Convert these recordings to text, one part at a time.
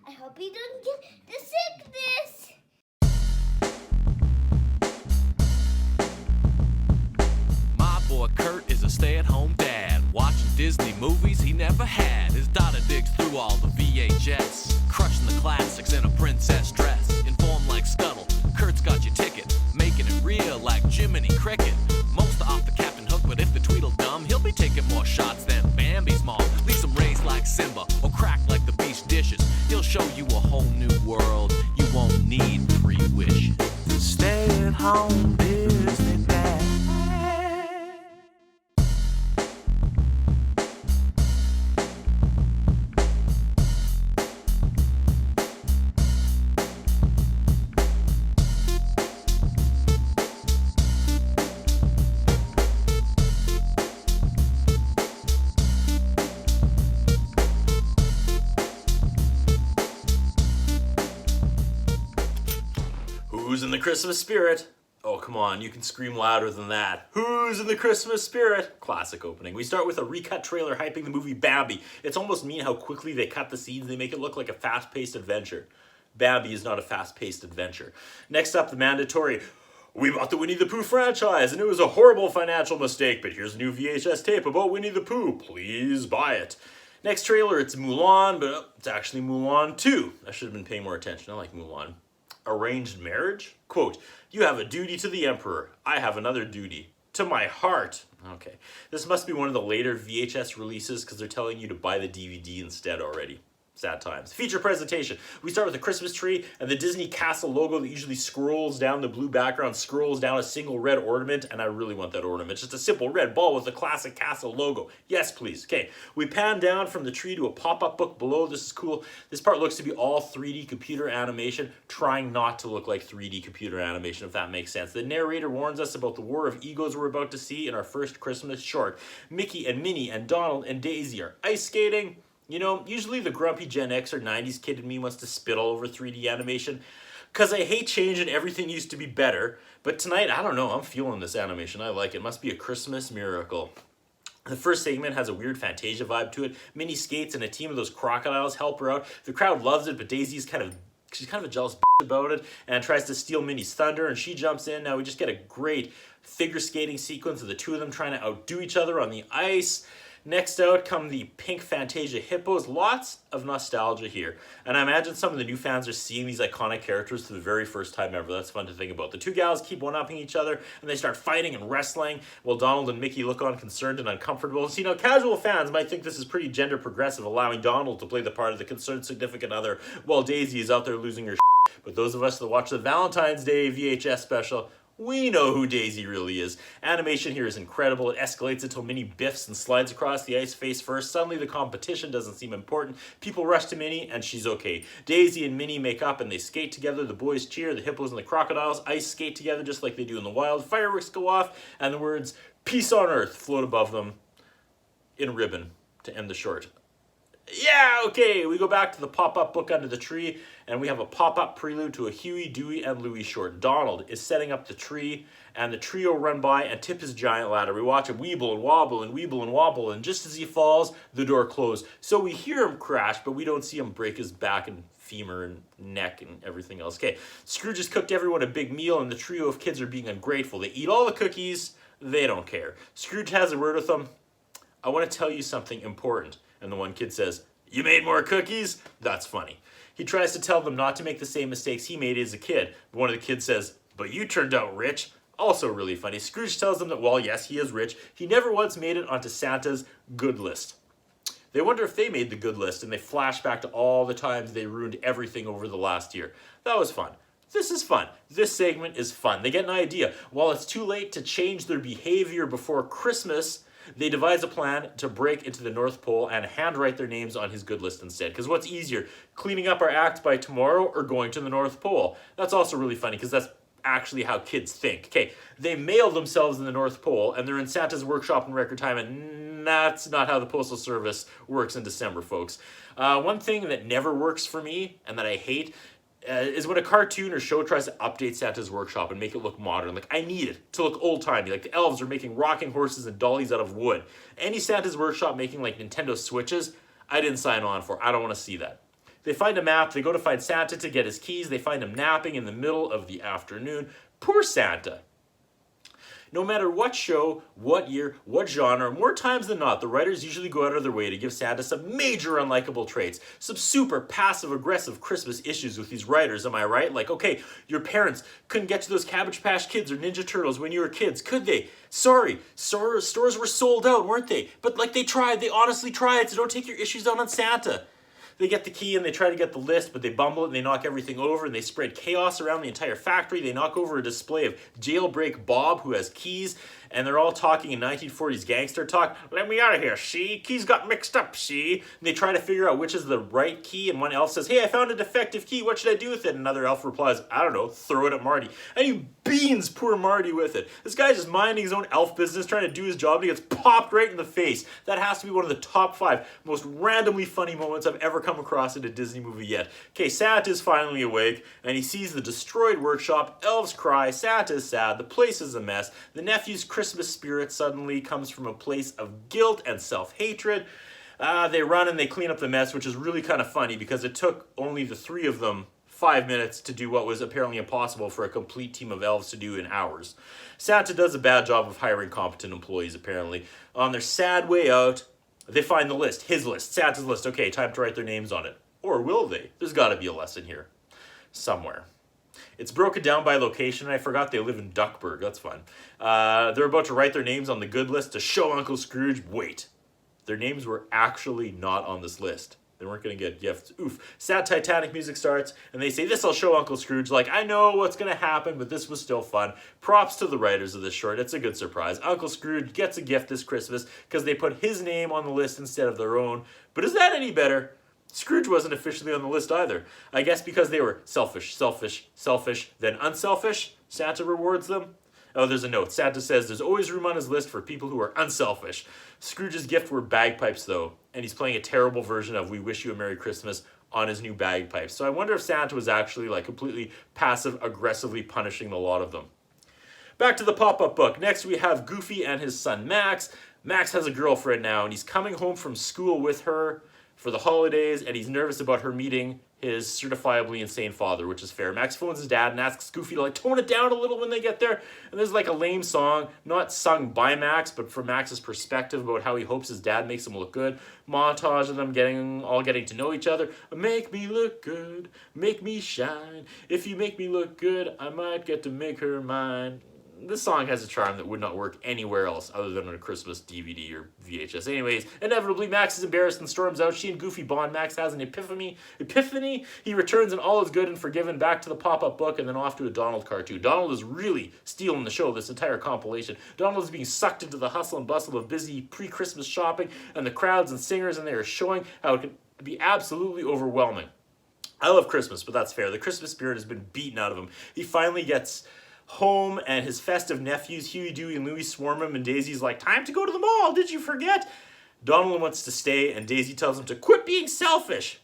I hope you don't get the sickness. My boy Kurt is a stay-at-home dad, watching Disney movies he never had. His daughter digs through all the VHS, crushing the classics in a princess dress. Informed like Scuttle, Kurt's got your ticket, making it real like Jiminy Cricket. Most off the Captain Hook, but if the Tweedle dumb, he'll be taking more shots than Bambi's mom. Leaves him raised like Simba, or cracked like the beast dishes. He'll show you a whole new world, you won't need 3 wishes. Stay-at-home Disney dad. Who's in the Christmas spirit? Oh, come on, you can scream louder than that. Who's in the Christmas spirit? Classic opening. We start with a recut trailer hyping the movie Bambi. It's almost mean how quickly they cut the scenes. They make it look like a fast-paced adventure. Bambi is not a fast-paced adventure. Next up, the mandatory, we bought the Winnie the Pooh franchise and it was a horrible financial mistake, but here's a new VHS tape about Winnie the Pooh. Please buy it. Next trailer, it's Mulan, but it's actually Mulan 2. I should have been paying more attention. I like Mulan. Arranged marriage? Quote, you have a duty to the emperor. I have another duty. To my heart. Okay. This must be one of the later VHS releases because they're telling you to buy the DVD instead already. Sad times. Feature presentation. We start with a Christmas tree and the Disney Castle logo that usually scrolls down the blue background, scrolls down a single red ornament, and I really want that ornament. Just a simple red ball with the classic castle logo. Yes, please. Okay, we pan down from the tree to a pop-up book below. This is cool. This part looks to be all 3D computer animation, trying not to look like 3D computer animation, if that makes sense. The narrator warns us about the war of egos we're about to see in our first Christmas short. Mickey and Minnie and Donald and Daisy are ice skating. You know, usually the grumpy Gen X or 90s kid in me wants to spit all over 3D animation because I hate change and everything used to be better. But tonight, I don't know, I'm feeling this animation. I like it. It must be a Christmas miracle. The first segment has a weird Fantasia vibe to it. Minnie skates and a team of those crocodiles help her out. The crowd loves it, but Daisy's kind of a jealous about it and tries to steal Minnie's thunder, and she jumps in. Now we just get a great figure skating sequence of the two of them trying to outdo each other on the ice. Next out come the pink Fantasia hippos. Lots of nostalgia here. And I imagine some of the new fans are seeing these iconic characters for the very first time ever. That's fun to think about. The two gals keep one-upping each other and they start fighting and wrestling while Donald and Mickey look on concerned and uncomfortable. So, you know, casual fans might think this is pretty gender progressive, allowing Donald to play the part of the concerned significant other while Daisy is out there losing her shit. But those of us that watch the Valentine's Day VHS special, we know who Daisy really is. Animation here is incredible. It escalates until Minnie biffs and slides across the ice face first. Suddenly the competition doesn't seem important. People rush to Minnie and she's okay. Daisy and Minnie make up and they skate together. The boys cheer. The hippos and the crocodiles ice skate together just like they do in the wild. Fireworks go off and the words "Peace on Earth" float above them in ribbon to end the short. Yeah, okay, we go back to the pop-up book under the tree, and we have a pop-up prelude to a Huey, Dewey, and Louie short. Donald is setting up the tree, and the trio run by and tip his giant ladder. We watch him weeble and wobble and weeble and wobble, and just as he falls, the door closed. So we hear him crash, but we don't see him break his back and femur and neck and everything else. Okay, Scrooge has cooked everyone a big meal, and the trio of kids are being ungrateful. They eat all the cookies, they don't care. Scrooge has a word with them. I want to tell you something important. And the one kid says, "You made more cookies?" That's funny. He tries to tell them not to make the same mistakes he made as a kid. But one of the kids says, "But you turned out rich." Also really funny. Scrooge tells them that while yes, he is rich, he never once made it onto Santa's good list. They wonder if they made the good list, and they flash back to all the times they ruined everything over the last year. That was fun. This is fun. This segment is fun. They get an idea. While it's too late to change their behavior before Christmas, they devise a plan to break into the North Pole and handwrite their names on his good list instead. Because what's easier, cleaning up our act by tomorrow or going to the North Pole? That's also really funny because that's actually how kids think. Okay, they mail themselves in the North Pole and they're in Santa's workshop in record time, and that's not how the Postal Service works in December, folks. One thing that never works for me and that I hate is when a cartoon or show tries to update Santa's workshop and make it look modern. Like, I need it to look old-timey. Like, the elves are making rocking horses and dollies out of wood. Any Santa's workshop making, like, Nintendo Switches, I didn't sign on for. I don't want to see that. They find a map, they go to find Santa to get his keys, they find him napping in the middle of the afternoon. Poor Santa. No matter what show, what year, what genre, more times than not, the writers usually go out of their way to give Santa some major unlikable traits, some super passive-aggressive Christmas issues with these writers, am I right? Like, okay, your parents couldn't get to those Cabbage Patch Kids or Ninja Turtles when you were kids, could they? Sorry, stores were sold out, weren't they? But like they tried, they honestly tried, so don't take your issues out on Santa. They get the key and they try to get the list, but they bumble it and they knock everything over and they spread chaos around the entire factory. They knock over a display of Jailbreak Bob, who has keys, and they're all talking in 1940s gangster talk. Let me out of here, see? Keys got mixed up, see? And they try to figure out which is the right key, and one elf says, hey, I found a defective key. What should I do with it? And another elf replies, I don't know, throw it at Marty. And he beans poor Marty with it. This guy's just minding his own elf business, trying to do his job, and he gets popped right in the face. That has to be one of the top 5 most randomly funny moments I've ever come across in a Disney movie yet. Okay, Santa's finally awake, and he sees the destroyed workshop. Elves cry, Santa's sad, the place is a mess. The nephew's Christmas spirit suddenly comes from a place of guilt and self-hatred. They run and they clean up the mess, which is really kind of funny because it took only the 3 of them 5 minutes to do what was apparently impossible for a complete team of elves to do in hours. Santa does a bad job of hiring competent employees, apparently. On their sad way out, they find the list, his list, Santa's list. Okay, time to write their names on it. Or will they? There's got to be a lesson here. Somewhere. It's broken down by location, and I forgot they live in Duckburg. That's fun. They're about to write their names on the good list to show Uncle Scrooge. Wait. Their names were actually not on this list. They weren't going to get gifts. Oof. Sad Titanic music starts, and they say, this'll show Uncle Scrooge. Like, I know what's going to happen, but this was still fun. Props to the writers of this short. It's a good surprise. Uncle Scrooge gets a gift this Christmas because they put his name on the list instead of their own. But is that any better? Scrooge wasn't officially on the list either. I guess because they were selfish, then unselfish, Santa rewards them. Oh, there's a note. Santa says there's always room on his list for people who are unselfish. Scrooge's gift were bagpipes, though, and he's playing a terrible version of We Wish You a Merry Christmas on his new bagpipes. So I wonder if Santa was actually like completely passive-aggressively punishing the lot of them. Back to the pop-up book. Next we have Goofy and his son Max. Max has a girlfriend now, and he's coming home from school with her for the holidays, and he's nervous about her meeting his certifiably insane father, which is fair. Max phones his dad and asks Goofy to like tone it down a little when they get there. And there's like a lame song, not sung by Max, but from Max's perspective about how he hopes his dad makes him look good. Montage of them getting to know each other. Make me look good, make me shine. If you make me look good, I might get to make her mine. This song has a charm that would not work anywhere else other than on a Christmas DVD or VHS. Anyways, inevitably, Max is embarrassed and storms out. She and Goofy bond. Max has an epiphany. He returns and all is good and forgiven, back to the pop-up book and then off to a Donald cartoon. Donald is really stealing the show, this entire compilation. Donald is being sucked into the hustle and bustle of busy pre-Christmas shopping and the crowds and singers, and they are showing how it can be absolutely overwhelming. I love Christmas, but that's fair. The Christmas spirit has been beaten out of him. He finally gets home, and his festive nephews, Huey, Dewey, and Louie, swarm him, and Daisy's like, time to go to the mall, did you forget? Donald wants to stay, and Daisy tells him to quit being selfish.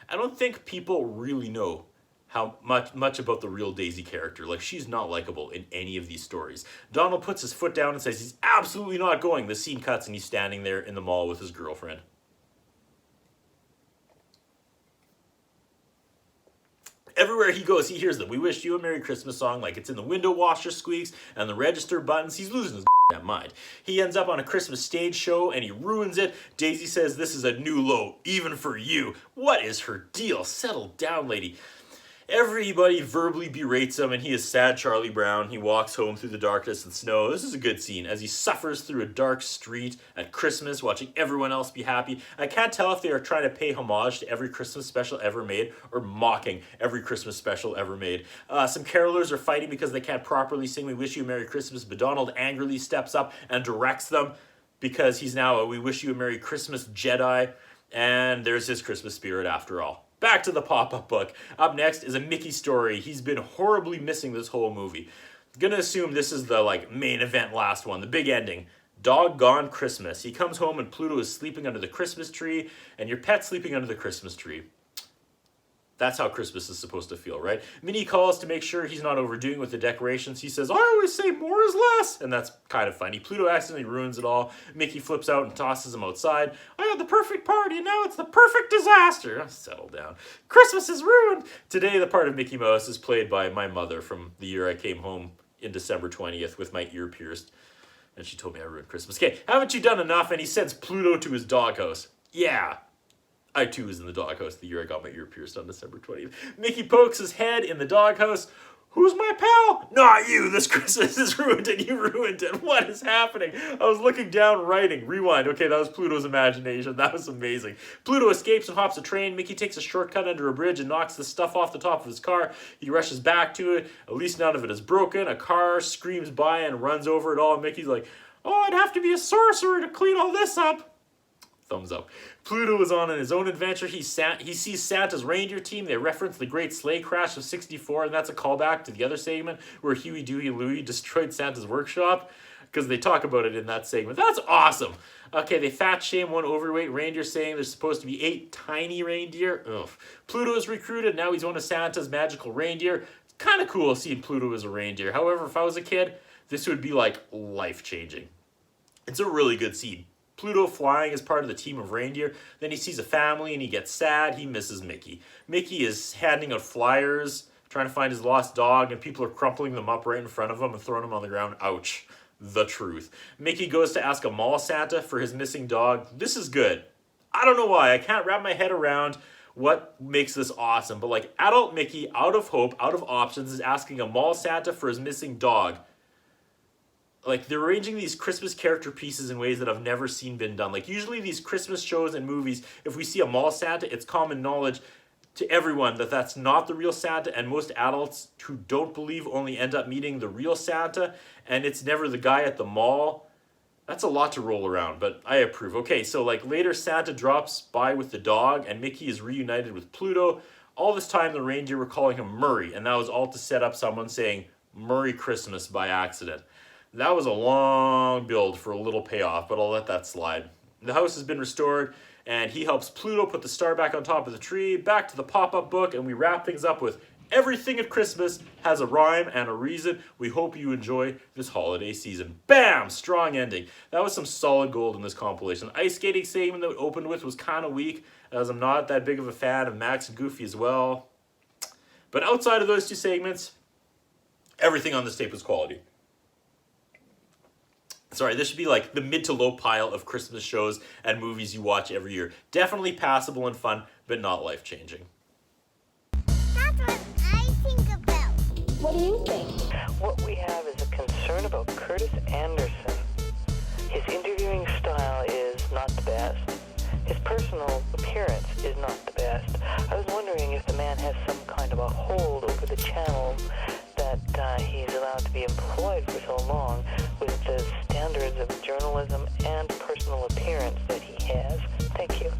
I don't think people really know how much about the real Daisy character. Like, she's not likable in any of these stories. Donald puts his foot down and says he's absolutely not going. The scene cuts, and he's standing there in the mall with his girlfriend. Everywhere he goes, he hears the We Wish You a Merry Christmas song, like it's in the window washer squeaks and the register buttons. He's losing his mind. He ends up on a Christmas stage show and he ruins it. Daisy says this is a new low, even for you. What is her deal? Settle down, lady. Everybody verbally berates him, and he is sad Charlie Brown. He walks home through the darkness and snow. This is a good scene as he suffers through a dark street at Christmas, watching everyone else be happy. I can't tell if they are trying to pay homage to every Christmas special ever made or mocking every Christmas special ever made. Some carolers are fighting because they can't properly sing We Wish You a Merry Christmas, but Donald angrily steps up and directs them because he's now a We Wish You a Merry Christmas Jedi, and there's his Christmas spirit after all. Back to the pop-up book. Up next is a Mickey story. He's been horribly missing this whole movie. Gonna assume this is the main event last one, the big ending. Doggone Christmas. He comes home and Pluto is sleeping under the Christmas tree, and your pet's sleeping under the Christmas tree. That's how Christmas is supposed to feel, right? Minnie calls to make sure he's not overdoing with the decorations. He says, I always say more is less. And that's kind of funny. Pluto accidentally ruins it all. Mickey flips out and tosses him outside. I had the perfect party and now it's the perfect disaster. Settle down. Christmas is ruined. Today, the part of Mickey Mouse is played by my mother from the year I came home in December 20th with my ear pierced. And she told me I ruined Christmas. Okay, haven't you done enough? And he sends Pluto to his doghouse. Yeah. I too was in the doghouse the year I got my ear pierced on December 20th. Mickey pokes his head in the doghouse. Who's my pal? Not you. This Christmas is ruined and you ruined it. What is happening? I was looking down writing. Rewind. Okay, that was Pluto's imagination. That was amazing. Pluto escapes and hops a train. Mickey takes a shortcut under a bridge and knocks the stuff off the top of his car. He rushes back to it. At least none of it is broken. A car screams by and runs over it all. Mickey's like, oh, I'd have to be a sorcerer to clean all this up. Thumbs up. Pluto is on his own adventure. He sees Santa's reindeer team. They reference the Great Sleigh Crash of '64, and that's a callback to the other segment where Huey, Dewey, and Louie destroyed Santa's workshop, because they talk about it in that segment. That's awesome. Okay, they fat shame one overweight reindeer, saying there's supposed to be 8 tiny reindeer. Ugh. Pluto is recruited. Now he's one of Santa's magical reindeer. It's kind of cool seeing Pluto as a reindeer. However, if I was a kid, this would be like life-changing. It's a really good scene. Pluto flying as part of the team of reindeer. Then he sees a family and he gets sad. He misses Mickey. Mickey is handing out flyers, trying to find his lost dog, and people are crumpling them up right in front of him and throwing them on the ground. Ouch. The truth. Mickey goes to ask a mall Santa for his missing dog. This is good. I don't know why. I can't wrap my head around what makes this awesome. But like adult Mickey, out of hope, out of options, is asking a mall Santa for his missing dog. Like, they're arranging these Christmas character pieces in ways that I've never seen been done. Like, usually these Christmas shows and movies, if we see a mall Santa, it's common knowledge to everyone that that's not the real Santa, and most adults who don't believe only end up meeting the real Santa, and it's never the guy at the mall. That's a lot to roll around, but I approve. Okay, so like later Santa drops by with the dog, and Mickey is reunited with Pluto. All this time the reindeer were calling him Murray, and that was all to set up someone saying Merry Christmas by accident. That was a long build for a little payoff, but I'll let that slide. The house has been restored, and he helps Pluto put the star back on top of the tree, back to the pop-up book, and we wrap things up with everything at Christmas has a rhyme and a reason. We hope you enjoy this holiday season. Bam! Strong ending. That was some solid gold in this compilation. The ice skating segment that we opened with was kind of weak, as I'm not that big of a fan of Max and Goofy as well. But outside of those two segments, everything on this tape was quality. Sorry, this should be like the mid to low pile of Christmas shows and movies you watch every year. Definitely passable and fun, but not life-changing. That's what I think about. What do you think? What we have is a concern about Curtis Anderson. His interviewing style is not the best. His personal appearance is not the best. I was wondering if the man has some kind of a hold over the channel that he's allowed to be employed for so long with the standards of journalism and personal appearance that he has. Thank you.